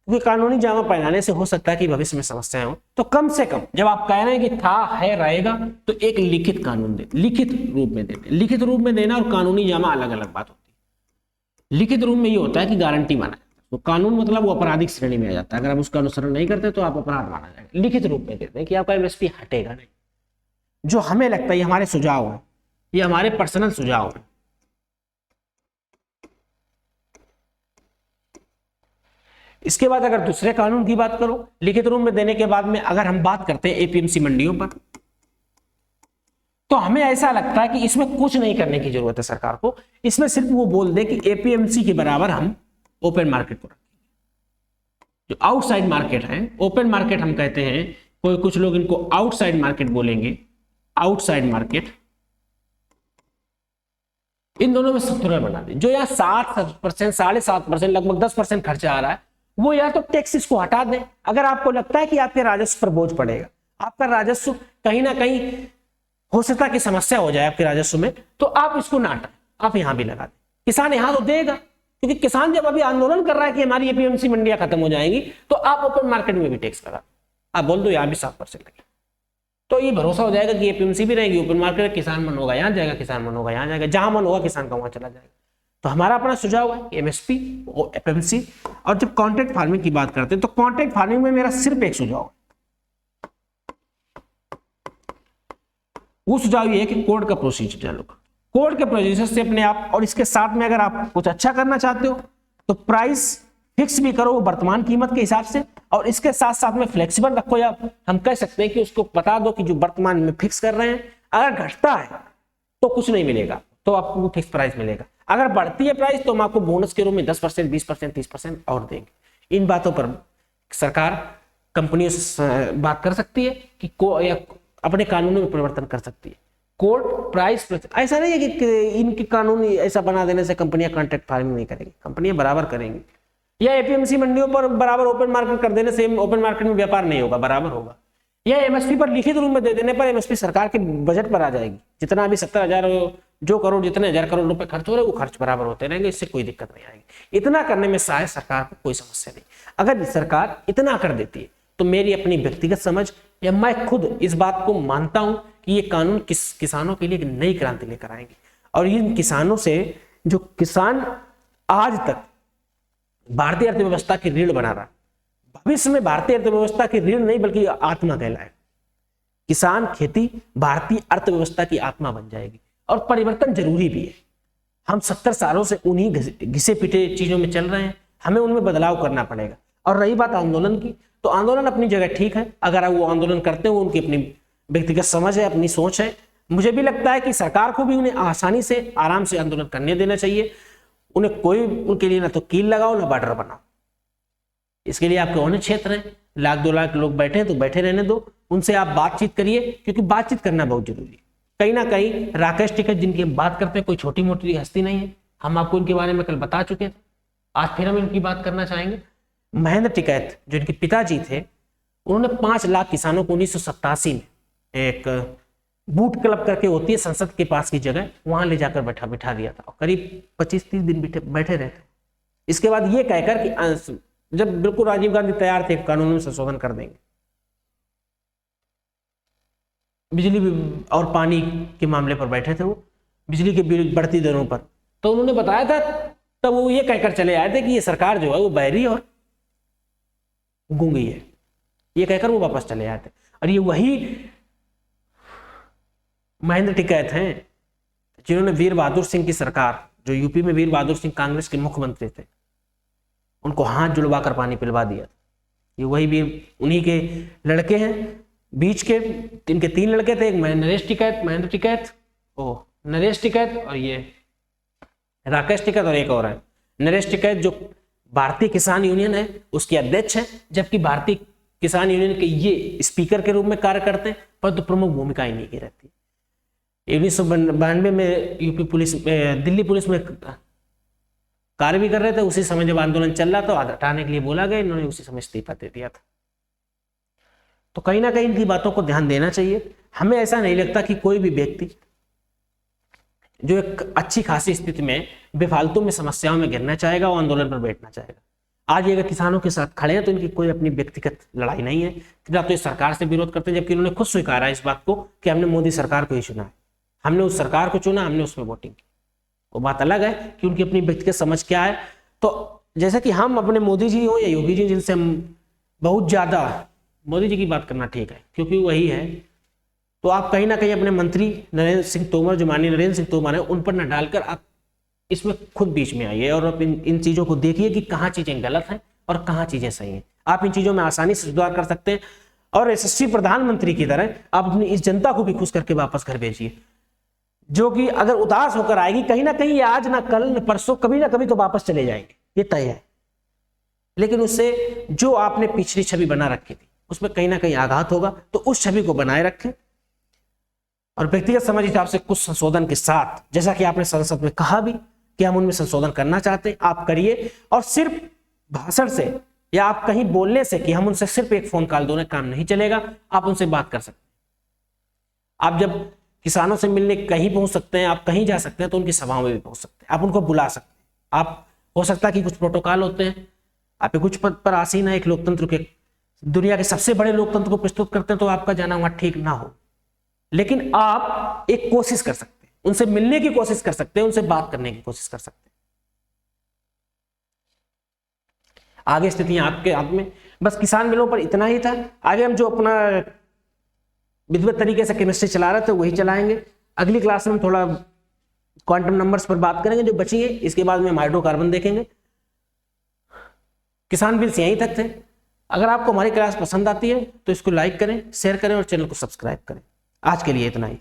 क्योंकि कानूनी जामा पहनाने से हो सकता है कि भविष्य में समस्याएं हो। तो कम से कम जब आप कह रहे हैं कि था है रहेगा, तो एक लिखित कानून दे, लिखित रूप में देते। लिखित रूप में देना और कानूनी जामा अलग अलग बात होती है। लिखित रूप में ये होता है कि गारंटी माना जाता है, तो कानून मतलब वो आपराधिक श्रेणी में आ जाता है। अगर आप उसका अनुसरण नहीं करते तो आप अपराध माना जाएगा। लिखित रूप में देते हैं कि आपका एमएसपी हटेगा नहीं। जो हमें लगता है ये हमारे सुझाव है, ये हमारे पर्सनल सुझाव है। इसके बाद अगर दूसरे कानून की बात करो, लिखित रूप में देने के बाद में अगर हम बात करते हैं एपीएमसी मंडियों पर, तो हमें ऐसा लगता है कि इसमें कुछ नहीं करने की जरूरत है सरकार को। इसमें सिर्फ वो बोल दे कि एपीएमसी के बराबर हम ओपन मार्केट को रखेंगे। जो आउटसाइड मार्केट है, ओपन मार्केट हम कहते हैं, कोई कुछ लोग इनको आउटसाइड मार्केट बोलेंगे, आउटसाइड मार्केट। इन दोनों में संतुलन बना दे। जो यहाँ 7%, 7.5%, लगभग 10% खर्चा आ रहा है, वो या तो टैक्सेस को हटा दें। अगर आपको लगता है कि आपके राजस्व पर बोझ पड़ेगा, आपका राजस्व कहीं ना कहीं हो सकता है कि समस्या हो जाए आपके राजस्व में, तो आप इसको ना हटाएं, आप यहां भी लगा दें। किसान यहां तो देगा, क्योंकि किसान जब अभी आंदोलन कर रहा है कि हमारी एपीएमसी मंडियां खत्म हो जाएंगी, तो आप ओपन मार्केट में भी टैक्स लगा, आप बोल दो यहां भी 7% लगे, तो ये भरोसा हो जाएगा कि एपीएमसी भी रहेगी, ओपन मार्केट, किसान मन होगा यहां जाएगा, किसान मन होगा यहां जाएगा, जहां मन होगा किसान का वहां चला जाएगा। तो हमारा अपना सुझाव है एमएसपी और एपीएमसी। और जब कॉन्ट्रैक्ट फार्मिंग की बात करते हैं तो कॉन्ट्रैक्ट फार्मिंग में मेरा सिर्फ एक सुझाव है। वो सुझाव ये है कि कोर्ट का प्रोसीजर चालू करो। कोर्ट के प्रोसीजर से अपने आप, और इसके साथ में अगर आप कुछ अच्छा करना चाहते हो तो प्राइस फिक्स भी करो वर्तमान कीमत के हिसाब से, और इसके साथ साथ में फ्लेक्सिबल रखो, या हम कह सकते हैं कि उसको बता दो कि जो वर्तमान में फिक्स कर रहे हैं, अगर घटता है तो कुछ नहीं मिलेगा, तो आपको फिक्स प्राइस मिलेगा। अगर बढ़ती है प्राइस तो हम आपको बोनस के रूप में 10%, 20%, 30% और देंगे। इन बातों पर सरकार कंपनियों से बात कर सकती है कि या अपने कानूनों में परिवर्तन कर सकती है। कोर्ट प्राइस, ऐसा नहीं है कि इनके कानून ऐसा बना देने से कंपनियां कॉन्ट्रैक्ट फार्मिंग नहीं करेंगी, कंपनियां बराबर करेंगी। या एपीएमसी मंडियों पर बराबर ओपन मार्केट कर देने से ओपन मार्केट में व्यापार नहीं होगा, बराबर होगा। या एमएसपी पर लिखित रूप में दे देने पर एमएसपी सरकार के बजट पर आ जाएगी। जितना अभी 70,000 जो करोड़ जितने 1000 करोड़ रुपए खर्च हो रहे वो खर्च बराबर होते रहेंगे, इससे कोई दिक्कत नहीं आएगी। इतना करने में शायद सरकार को कोई समस्या नहीं। अगर सरकार इतना कर देती है तो मेरी अपनी व्यक्तिगत समझ या मैं खुद इस बात को मानता हूं कि ये कानून किसानों के लिए एक नई क्रांति लेकर आएंगे। और इन किसानों से जो किसान आज तक भारतीय अर्थव्यवस्था की रीढ़ बना रहा, भविष्य में भारतीय अर्थव्यवस्था की रीढ़ नहीं बल्कि आत्मा कहलाए। किसान खेती भारतीय अर्थव्यवस्था की आत्मा बन जाएगी और परिवर्तन जरूरी भी है। हम 70 सालों से उन्हीं घिसे पिटे चीजों में चल रहे हैं, हमें उनमें बदलाव करना पड़ेगा। और रही बात आंदोलन की, तो आंदोलन अपनी जगह ठीक है, अगर वो आंदोलन करते हैं, उनकी अपनी व्यक्तिगत समझ है, अपनी सोच है। मुझे भी लगता है कि सरकार को भी उन्हें आसानी से आराम से आंदोलन करने देना चाहिए। उन्हें कोई उनके लिए ना तो कील लगाओ ना बॉर्डर बनाओ। इसके लिए आपके अन्य क्षेत्र हैं, 1-2 लाख लोग बैठे हैं तो बैठे रहने दो, उनसे आप बातचीत करिए, क्योंकि बातचीत करना बहुत जरूरी है। कहीं ना कहीं राकेश टिकैत जिनकी हम बात करते हैं कोई छोटी मोटी हस्ती नहीं है, हम आपको इनके बारे में कल बता चुके थे, आज फिर हम इनकी बात करना चाहेंगे। महेंद्र टिकैत जो इनके पिताजी थे, उन्होंने 5 लाख किसानों को 1987 में एक बूट क्लब करके होती है संसद के पास की जगह, वहां ले जाकर बिठा दिया था और करीब 25-30 दिन बैठे रहे थे। इसके बाद ये कहकर कि जब बिल्कुल राजीव गांधी तैयार थे कानून में संशोधन कर देंगे, बिजली और पानी के मामले पर बैठे थे वो, बिजली के बिल बढ़ती दरों पर, तो उन्होंने बताया था, तब वो ये कहकर चले आए थे कि ये सरकार जो है वो बहरी और गूंगी है, ये कहकर वो वापस चले आए थे। और ये वही महेंद्र टिकैत हैं जिन्होंने वीर बहादुर सिंह की सरकार, जो यूपी में वीर बहादुर सिंह कांग्रेस के मुख्यमंत्री थे, उनको हाथ जुड़वाकर पानी पिलवा दिया। ये वही वीर, उन्हीं के लड़के हैं बीच के, इनके 3 लड़के थे, एक नरेश टिकैत, महेंद्र टिकैत, नरेश टिकैत और ये राकेश टिकैत, और एक और है नरेश टिकैत जो भारतीय किसान यूनियन है उसके अध्यक्ष है, जबकि भारतीय किसान यूनियन के ये स्पीकर के रूप में कार्य करते हैं, परंतु प्रमुख भूमिका इन्हीं की रहती है। 1992 में यूपी पुलिस, दिल्ली पुलिस में कार्य भी कर रहे थे। उसी समय जब आंदोलन चल रहा था हटाने के लिए बोला गया, इन्होंने उसी समय इस्तीफा दे दिया था। तो कहीं ना कहीं इनकी बातों को ध्यान देना चाहिए। हमें ऐसा नहीं लगता कि कोई भी व्यक्ति जो एक अच्छी खासी स्थिति में बेफालतू में समस्याओं में गिरना चाहेगा वो आंदोलन पर बैठना चाहेगा। आज अगर किसानों के साथ खड़े हैं तो इनकी कोई अपनी व्यक्तिगत लड़ाई नहीं है, ना तो इस सरकार से विरोध करते हैं, जबकि इन्होंने खुद स्वीकारा इस बात को कि हमने मोदी सरकार को ही चुना है, हमने उस सरकार को चुना, हमने उसमें वोटिंग की। वो बात अलग है कि उनकी अपनी व्यक्तिगत समझ क्या है। तो जैसे कि हम अपने मोदी जी हो या योगी जी, जिनसे हम बहुत ज्यादा, मोदी जी की बात करना ठीक है क्योंकि वही है, तो आप कहीं ना कहीं अपने मंत्री नरेंद्र सिंह तोमर, जो माननीय नरेंद्र सिंह तोमर है, उन पर न डालकर आप इसमें खुद बीच में आइए और आप इन चीजों को देखिए कि कहाँ चीजें गलत हैं और कहाँ चीजें सही हैं। आप इन चीजों में आसानी से सुधार कर सकते हैं और यशस्वी प्रधानमंत्री की तरह आप अपनी इस जनता को भी खुश करके वापस घर भेजिए, जो कि अगर उदास होकर आएगी कहीं ना कहीं, आज ना कल न परसों, कभी ना कभी तो वापस चले जाएंगे, ये तय है। लेकिन उससे जो आपने पिछली छवि बना रखी थी उसमें कहीं ना कहीं आघात होगा, तो उस छवि को बनाए रखें और व्यक्तिगत समझ हिसाब से कुछ संशोधन के साथ, जैसा कि आपने संसद में कहा भी कि हम उनमें संशोधन करना चाहते हैं, आप करिए। और सिर्फ भाषण से या आप कहीं बोलने से कि हम उनसे सिर्फ एक फोन कॉल दोनों काम नहीं चलेगा, आप उनसे बात कर सकते हैं। आप जब किसानों से मिलने कहीं पहुंच सकते हैं, आप कहीं जा सकते हैं, तो उनकी सभाओं में भी पहुंच सकते हैं, आप उनको बुला सकते हैं। आप हो सकता है कि कुछ प्रोटोकॉल होते हैं, आप कुछ पद पर आसीन है, एक लोकतंत्र के, दुनिया के सबसे बड़े लोकतंत्र को प्रस्तुत करते हैं, तो आपका जाना वहां ठीक ना हो, लेकिन आप एक कोशिश कर सकते हैं, उनसे मिलने की कोशिश कर सकते हैं, उनसे बात करने की कोशिश कर सकते हैं। आगे स्थितियां आपके हाथ में। बस किसान बिलों पर इतना ही था। आगे हम जो अपना विधिवत तरीके से केमिस्ट्री चला रहे थे वही चलाएंगे। अगली क्लास में हम थोड़ा क्वांटम नंबर्स पर बात करेंगे जो बची है, इसके बाद में हम हाइड्रोकार्बन देखेंगे। किसान बिल्स यहीं तक थे। अगर आपको हमारी क्लास पसंद आती है तो इसको लाइक करें, शेयर करें और चैनल को सब्सक्राइब करें। आज के लिए इतना ही।